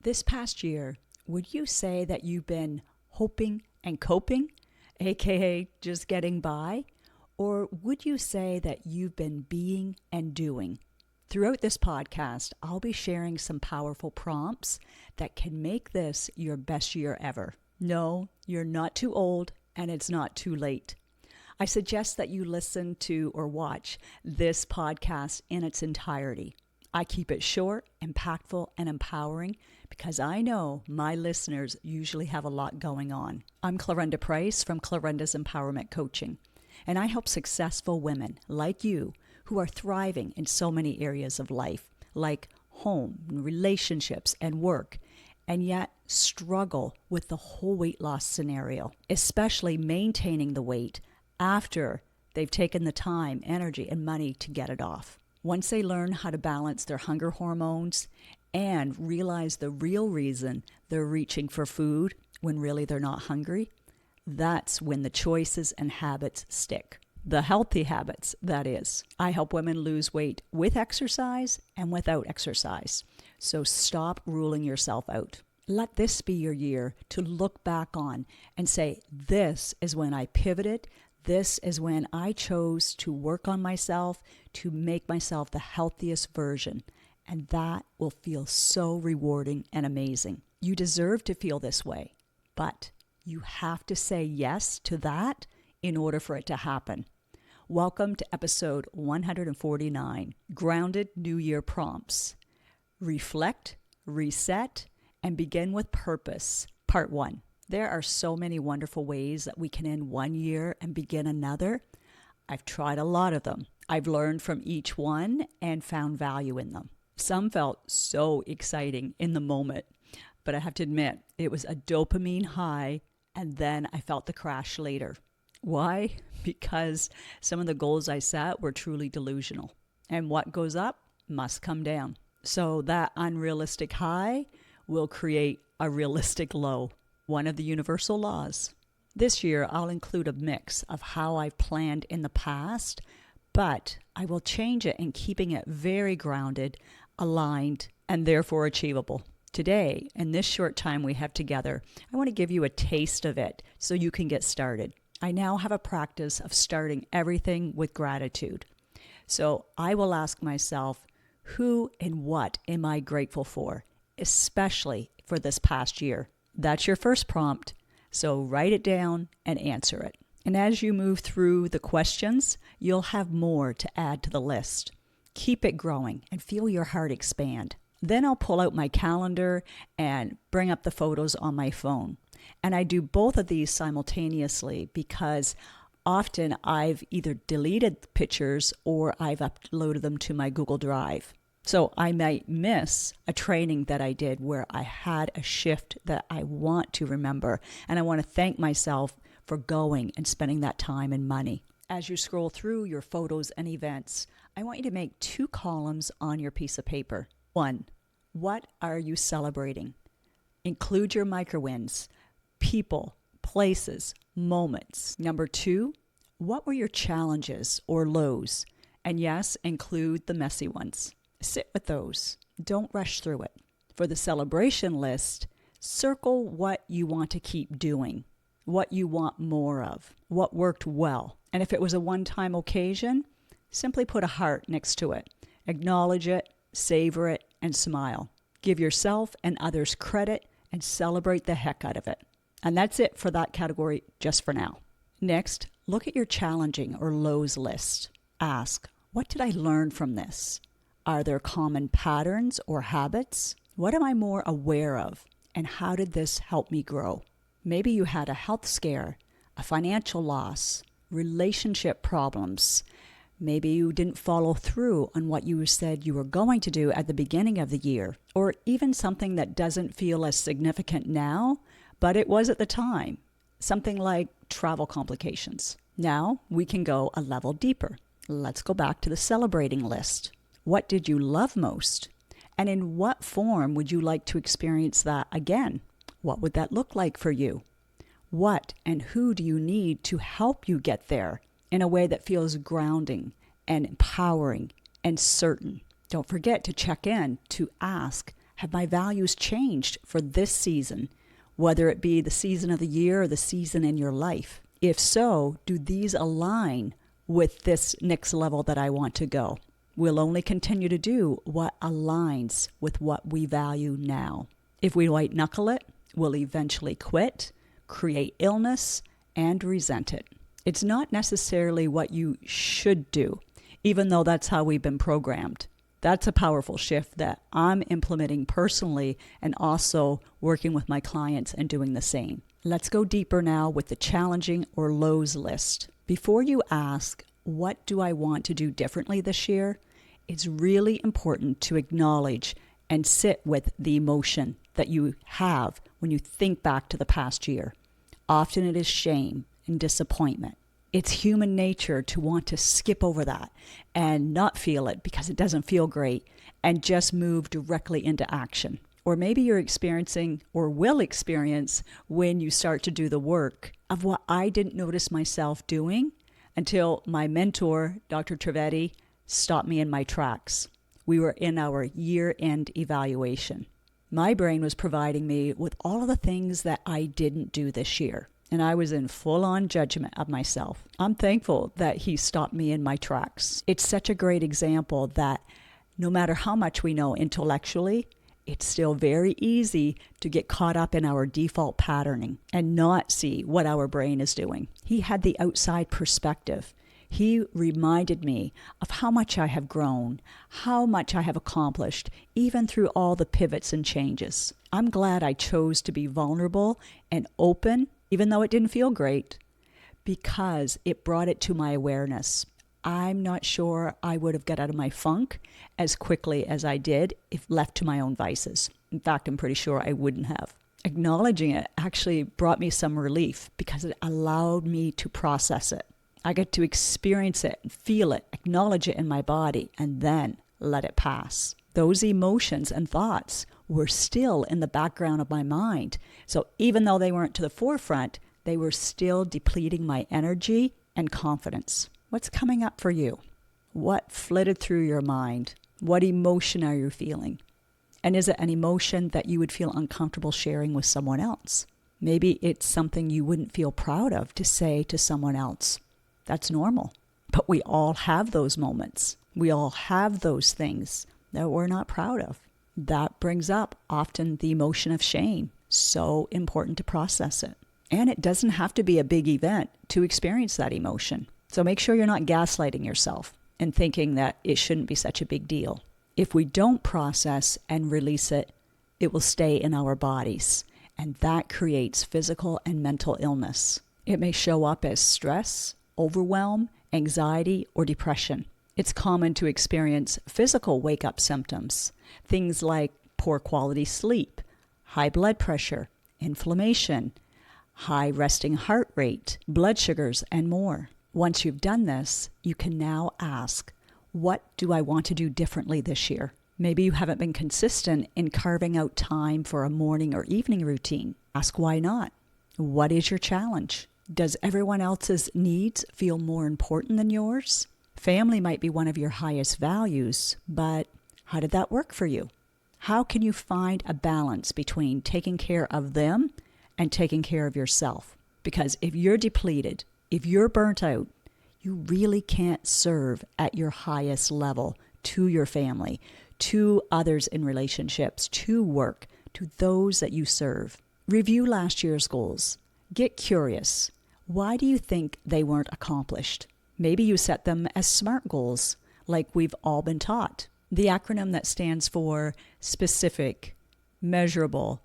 This past year, would you say that you've been hoping and coping, aka just getting by? Or would you say that you've been being and doing? Throughout this podcast, I'll be sharing some powerful prompts that can make this your best year ever. No, you're not too old and it's not too late. I suggest that you listen to or watch this podcast in its entirety. I keep it short, impactful, and empowering because I know my listeners usually have a lot going on. I'm Clarenda Price from Clarendas Empowerment Coaching, and I help successful women like you who are thriving in so many areas of life, like home, relationships, and work, and yet struggle with the whole weight loss scenario, especially maintaining the weight after they've taken the time, energy, and money to get it off. Once they learn how to balance their hunger hormones and realize the real reason they're reaching for food when really they're not hungry, that's when the choices and habits stick. The healthy habits, that is. I help women lose weight with exercise and without exercise. So stop ruling yourself out. Let this be your year to look back on and say, this is when I pivoted. This is when I chose to work on myself to make myself the healthiest version. And that will feel so rewarding and amazing. You deserve to feel this way, but you have to say yes to that in order for it to happen. Welcome to episode 149, Grounded New Year Prompts. Reflect, reset, and begin with purpose. Part 1. There are so many wonderful ways that we can end one year and begin another. I've tried a lot of them. I've learned from each one and found value in them. Some felt so exciting in the moment, but I have to admit, it was a dopamine high, and then I felt the crash later. Why? Because some of the goals I set were truly delusional, and what goes up must come down. So that unrealistic high will create a realistic low. One of the universal laws. This year, I'll include a mix of how I've planned in the past, but I will change it in keeping it very grounded, aligned, and therefore achievable. Today, in this short time we have together, I want to give you a taste of it so you can get started. I now have a practice of starting everything with gratitude. So I will ask myself, who and what am I grateful for, especially for this past year? That's your first prompt, so write it down and answer it. And as you move through the questions, you'll have more to add to the list. Keep it growing and feel your heart expand. Then I'll pull out my calendar and bring up the photos on my phone. And I do both of these simultaneously because often I've either deleted pictures or I've uploaded them to my Google Drive. So I might miss a training that I did where I had a shift that I want to remember. And I want to thank myself for going and spending that time and money. As you scroll through your photos and events, I want you to make 2 columns on your piece of paper. 1, what are you celebrating? Include your micro wins, people, places, moments. Number 2, what were your challenges or lows? And yes, include the messy ones. Sit with those. Don't rush through it. For the celebration list, circle what you want to keep doing, what you want more of, what worked well. And if it was a one-time occasion, simply put a heart next to it. Acknowledge it, savor it, and smile. Give yourself and others credit and celebrate the heck out of it. And that's it for that category just for now. Next, look at your challenging or lows list. Ask, what did I learn from this? Are there common patterns or habits? What am I more aware of? And how did this help me grow? Maybe you had a health scare, a financial loss, relationship problems. Maybe you didn't follow through on what you said you were going to do at the beginning of the year, or even something that doesn't feel as significant now, but it was at the time. Something like travel complications. Now we can go a level deeper. Let's go back to the celebrating list. What did you love most? And in what form would you like to experience that again? What would that look like for you? What and who do you need to help you get there in a way that feels grounding and empowering and certain? Don't forget to check in to ask, Have my values changed for this season, whether it be the season of the year or the season in your life? If so, do these align with this next level that I want to go? We'll only continue to do what aligns with what we value now. If we white knuckle it, we'll eventually quit, create illness, and resent it. It's not necessarily what you should do, even though that's how we've been programmed. That's a powerful shift that I'm implementing personally and also working with my clients and doing the same. Let's go deeper now with the challenging or lows list. Before you ask, what do I want to do differently this year? It's really important to acknowledge and sit with the emotion that you have when you think back to the past year. Often it is shame and disappointment. It's human nature to want to skip over that and not feel it because it doesn't feel great and just move directly into action. Or maybe you're experiencing or will experience when you start to do the work of what I didn't notice myself doing until my mentor, Dr. Trivedi, stopped me in my tracks. We were in our year-end evaluation. My brain was providing me with all of the things that I didn't do this year, and I was in full-on judgment of myself. I'm thankful that he stopped me in my tracks. It's such a great example that no matter how much we know intellectually, it's still very easy to get caught up in our default patterning and not see what our brain is doing. He had the outside perspective. He reminded me of how much I have grown, how much I have accomplished, even through all the pivots and changes. I'm glad I chose to be vulnerable and open, even though it didn't feel great, because it brought it to my awareness. I'm not sure I would have got out of my funk as quickly as I did if left to my own vices. In fact, I'm pretty sure I wouldn't have. Acknowledging it actually brought me some relief because it allowed me to process it. I get to experience it, feel it, acknowledge it in my body, and then let it pass. Those emotions and thoughts were still in the background of my mind. So even though they weren't to the forefront, they were still depleting my energy and confidence. What's coming up for you? What flitted through your mind? What emotion are you feeling? And is it an emotion that you would feel uncomfortable sharing with someone else? Maybe it's something you wouldn't feel proud of to say to someone else. That's normal. But we all have those moments. We all have those things that we're not proud of. That brings up often the emotion of shame. So important to process it. And it doesn't have to be a big event to experience that emotion. So make sure you're not gaslighting yourself and thinking that it shouldn't be such a big deal. If we don't process and release it, it will stay in our bodies. And that creates physical and mental illness. It may show up as stress, overwhelm, anxiety, or depression. It's common to experience physical wake-up symptoms, things like poor quality sleep, high blood pressure, inflammation, high resting heart rate, blood sugars, and more. Once you've done this, you can now ask, what do I want to do differently this year? Maybe you haven't been consistent in carving out time for a morning or evening routine. Ask why not. What is your challenge? Does everyone else's needs feel more important than yours? Family might be one of your highest values, but how did that work for you? How can you find a balance between taking care of them and taking care of yourself? Because if you're depleted, if you're burnt out, you really can't serve at your highest level to your family, to others in relationships, to work, to those that you serve. Review last year's goals. Get curious. Why do you think they weren't accomplished? Maybe you set them as SMART goals, like we've all been taught. The acronym that stands for specific, measurable,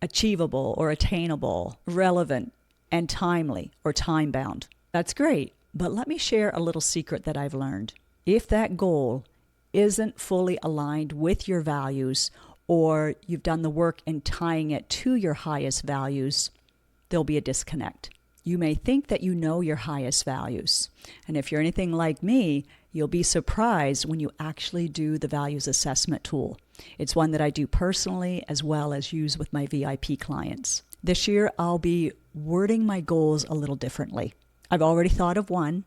achievable or attainable, relevant, and timely or time-bound. That's great, but let me share a little secret that I've learned. If that goal isn't fully aligned with your values or you've done the work in tying it to your highest values, there'll be a disconnect. You may think that you know your highest values. And if you're anything like me, you'll be surprised when you actually do the values assessment tool. It's one that I do personally as well as use with my VIP clients. This year, I'll be wording my goals a little differently. I've already thought of one,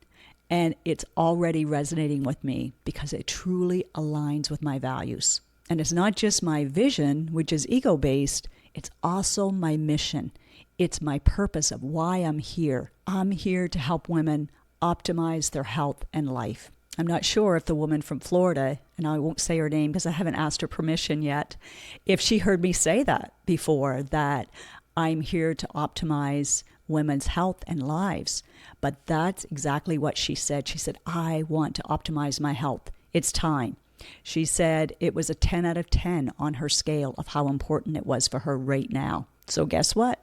and it's already resonating with me because it truly aligns with my values. And it's not just my vision, which is ego-based, it's also my mission. It's my purpose of why I'm here. I'm here to help women optimize their health and life. I'm not sure if the woman from Florida, and I won't say her name because I haven't asked her permission yet, if she heard me say that before, that I'm here to optimize women's health and lives. But that's exactly what she said. She said, I want to optimize my health. It's time. She said it was a 10 out of 10 on her scale of how important it was for her right now. So guess what?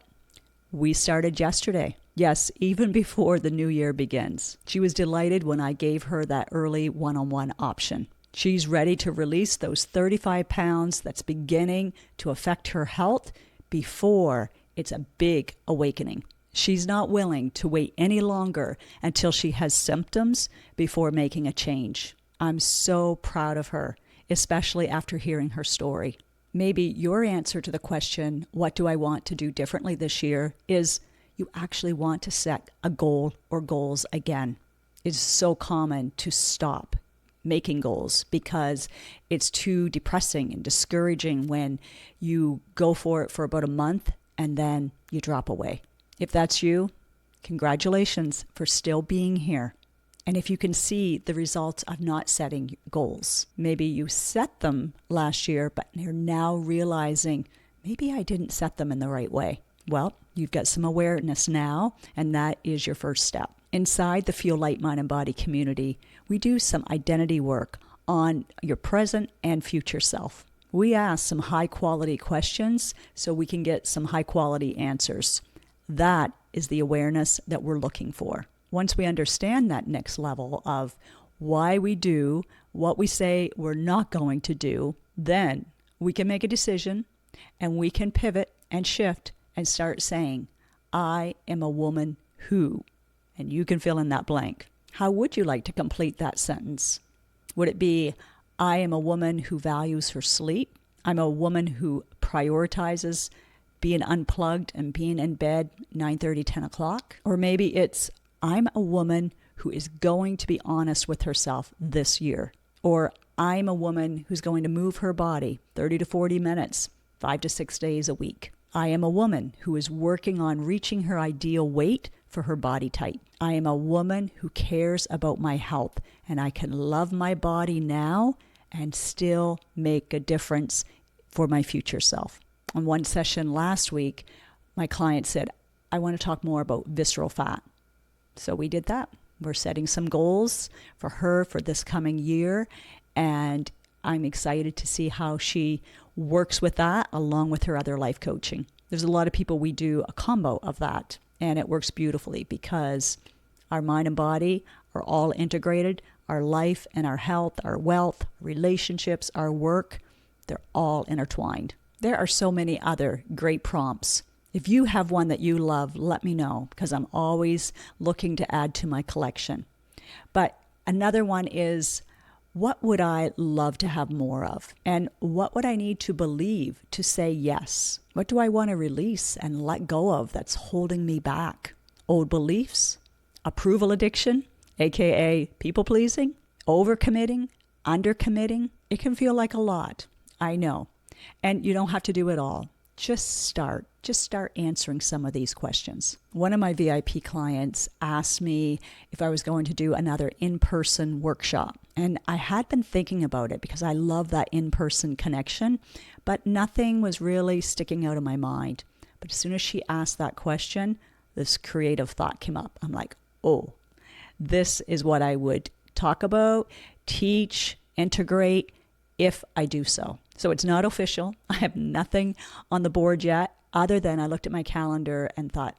We started yesterday. Yes, even before the new year begins. She was delighted when I gave her that early one-on-one option. She's ready to release those 35 pounds that's beginning to affect her health before it's a big awakening. She's not willing to wait any longer until she has symptoms before making a change. I'm so proud of her, especially after hearing her story. Maybe your answer to the question, what do I want to do differently this year, is you actually want to set a goal or goals again. It's so common to stop making goals because it's too depressing and discouraging when you go for it for about a month and then you drop away. If that's you, congratulations for still being here. And if you can see the results of not setting goals, maybe you set them last year, but you're now realizing maybe I didn't set them in the right way. Well, you've got some awareness now, and that is your first step. Inside the Feel Light, Mind, and Body community, we do some identity work on your present and future self. We ask some high-quality questions so we can get some high-quality answers. That is the awareness that we're looking for. Once we understand that next level of why we do what we say we're not going to do, then we can make a decision and we can pivot and shift and start saying, I am a woman who, and you can fill in that blank. How would you like to complete that sentence? Would it be, I am a woman who values her sleep. I'm a woman who prioritizes being unplugged and being in bed 9:30, 10 o'clock. Or maybe it's, I'm a woman who is going to be honest with herself this year. Or I'm a woman who's going to move her body 30 to 40 minutes, 5 to 6 days a week. I am a woman who is working on reaching her ideal weight for her body type. I am a woman who cares about my health, and I can love my body now and still make a difference for my future self. On one session last week, my client said, I want to talk more about visceral fat. So we did that. We're setting some goals for her for this coming year, and I'm excited to see how she works with that along with her other life coaching. There's a lot of people we do a combo of that, and it works beautifully because our mind and body are all integrated. Our life and our health, our wealth, relationships, our work, they're all intertwined. There are so many other great prompts. If you have one that you love, let me know because I'm always looking to add to my collection. But another one is, what would I love to have more of? And what would I need to believe to say yes? What do I want to release and let go of that's holding me back? Old beliefs, approval addiction, aka people pleasing, overcommitting, undercommitting. It can feel like a lot, I know. And you don't have to do it all. Just start answering some of these questions. One of my VIP clients asked me if I was going to do another in-person workshop. And I had been thinking about it because I love that in-person connection, but nothing was really sticking out of my mind. But as soon as she asked that question, this creative thought came up. I'm like, oh, this is what I would talk about, teach, integrate if I do so. So it's not official. I have nothing on the board yet other than I looked at my calendar and thought,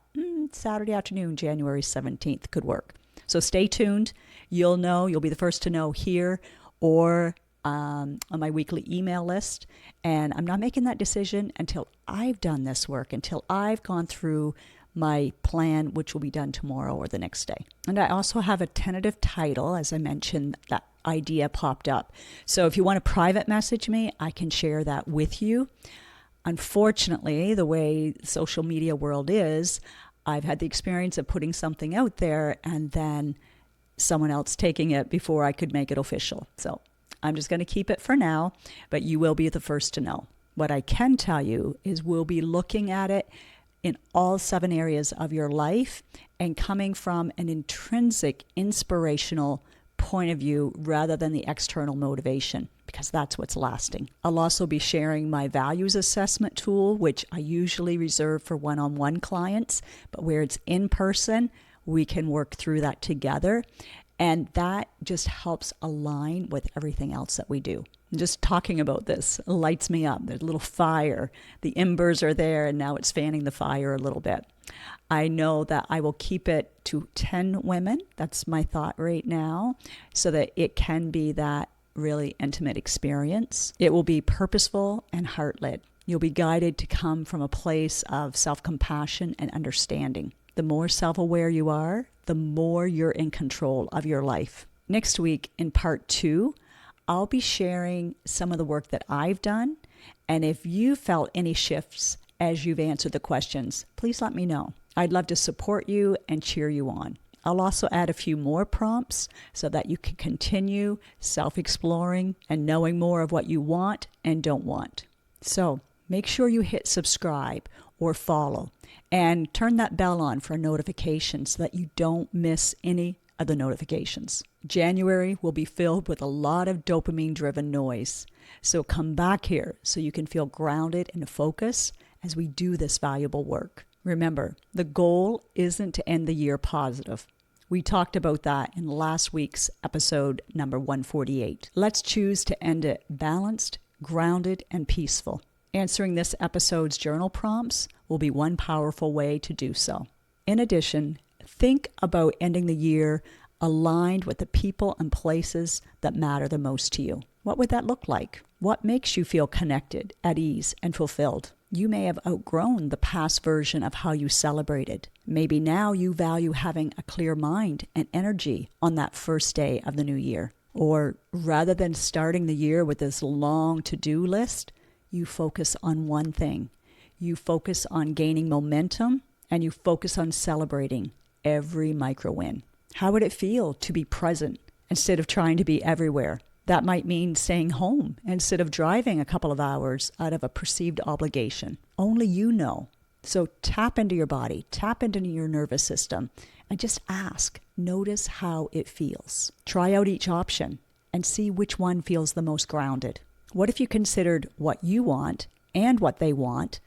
Saturday afternoon, January 17th could work. So stay tuned. You'll know. You'll be the first to know here or on my weekly email list. And I'm not making that decision until I've done this work, until I've gone through my plan, which will be done tomorrow or the next day. And I also have a tentative title, as I mentioned, that idea popped up. So if you want to private message me, I can share that with you. Unfortunately, the way social media world is, I've had the experience of putting something out there and then someone else taking it before I could make it official. So I'm just going to keep it for now, but you will be the first to know. What I can tell you is we'll be looking at it in all 7 areas of your life and coming from an intrinsic, inspirational point of view rather than the external motivation, because that's what's lasting. I'll also be sharing my values assessment tool, which I usually reserve for one-on-one clients, but where it's in person, we can work through that together. And that just helps align with everything else that we do. Just talking about this lights me up. There's a little fire. The embers are there, and now it's fanning the fire a little bit. I know that I will keep it to 10 women. That's my thought right now, so that it can be that really intimate experience. It will be purposeful and heart-led. You'll be guided to come from a place of self-compassion and understanding. The more self-aware you are, the more you're in control of your life. Next week, in part 2, I'll be sharing some of the work that I've done. And if you felt any shifts as you've answered the questions, please let me know. I'd love to support you and cheer you on. I'll also add a few more prompts so that you can continue self-exploring and knowing more of what you want and don't want. So make sure you hit subscribe or follow and turn that bell on for notifications so that you don't miss any of the notifications. January will be filled with a lot of dopamine-driven noise. So come back here so you can feel grounded and focused as we do this valuable work. Remember, the goal isn't to end the year positive. We talked about that in last week's episode number 148. Let's choose to end it balanced, grounded, and peaceful. Answering this episode's journal prompts will be one powerful way to do so. In addition, think about ending the year aligned with the people and places that matter the most to you. What would that look like? What makes you feel connected, at ease, and fulfilled? You may have outgrown the past version of how you celebrated. Maybe now you value having a clear mind and energy on that first day of the new year. Or rather than starting the year with this long to-do list, you focus on one thing. You focus on gaining momentum, and you focus on celebrating every micro win. How would it feel to be present instead of trying to be everywhere? That might mean staying home instead of driving a couple of hours out of a perceived obligation. Only you know. So tap into your body, tap into your nervous system, and just ask. Notice how it feels. Try out each option and see which one feels the most grounded. What if you considered what you want and what they want,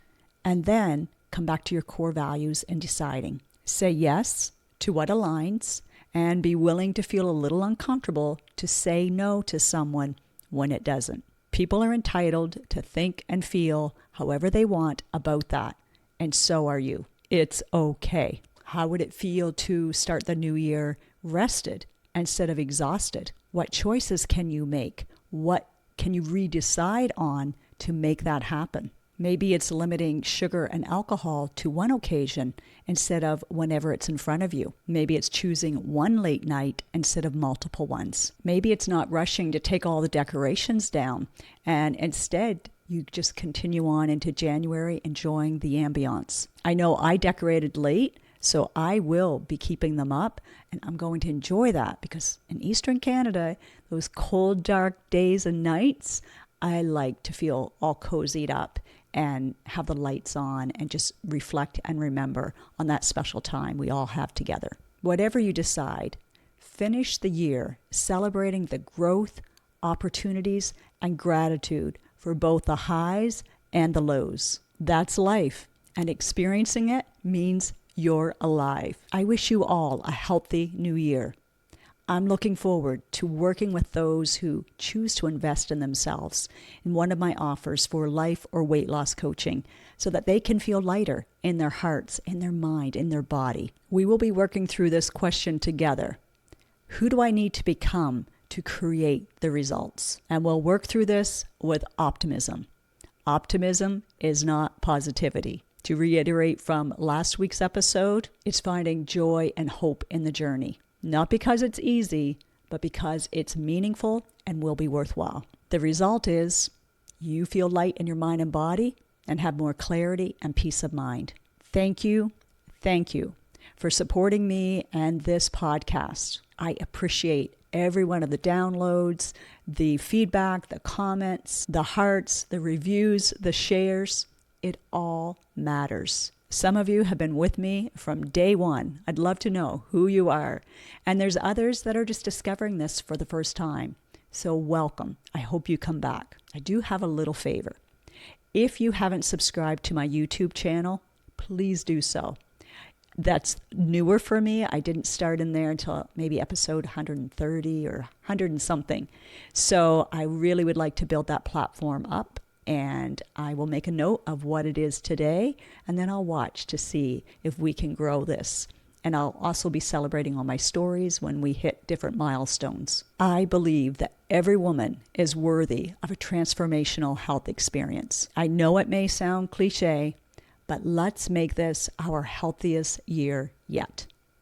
and then come back to your core values and deciding? Say yes to what aligns, and be willing to feel a little uncomfortable to say no to someone when it doesn't. People are entitled to think and feel however they want about that, and so are you. It's okay. How would it feel to start the new year rested instead of exhausted? What choices can you make? What can you redecide on to make that happen? Maybe it's limiting sugar and alcohol to one occasion instead of whenever it's in front of you. Maybe it's choosing one late night instead of multiple ones. Maybe it's not rushing to take all the decorations down, and instead you just continue on into January enjoying the ambiance. I know I decorated late, so I will be keeping them up, and I'm going to enjoy that because in Eastern Canada, those cold, dark days and nights, I like to feel all cozied up and have the lights on and just reflect and remember on that special time we all have together. Whatever you decide, finish the year celebrating the growth, opportunities, and gratitude for both the highs and the lows. That's life, and experiencing it means you're alive. I wish you all a healthy new year. I'm looking forward to working with those who choose to invest in themselves in one of my offers for life or weight loss coaching so that they can feel lighter in their hearts, in their mind, in their body. We will be working through this question together. Who do I need to become to create the results? And we'll work through this with optimism. Optimism is not positivity. To reiterate from last week's episode, it's finding joy and hope in the journey. Not because it's easy, but because it's meaningful and will be worthwhile. The result is you feel light in your mind and body and have more clarity and peace of mind. Thank you for supporting me and this podcast. I appreciate every one of the downloads, the feedback, the comments, the hearts, the reviews, the shares. It all matters. Some of you have been with me from day one. I'd love to know who you are. And there's others that are just discovering this for the first time. So welcome. I hope you come back. I do have a little favor. If you haven't subscribed to my YouTube channel, please do so. That's newer for me. I didn't start in there until maybe episode 130 or 100 and something. So I really would like to build that platform up. And I will make a note of what it is today, and then I'll watch to see if we can grow this. And I'll also be celebrating all my stories when we hit different milestones. I believe that every woman is worthy of a transformational health experience. I know it may sound cliche, but let's make this our healthiest year yet.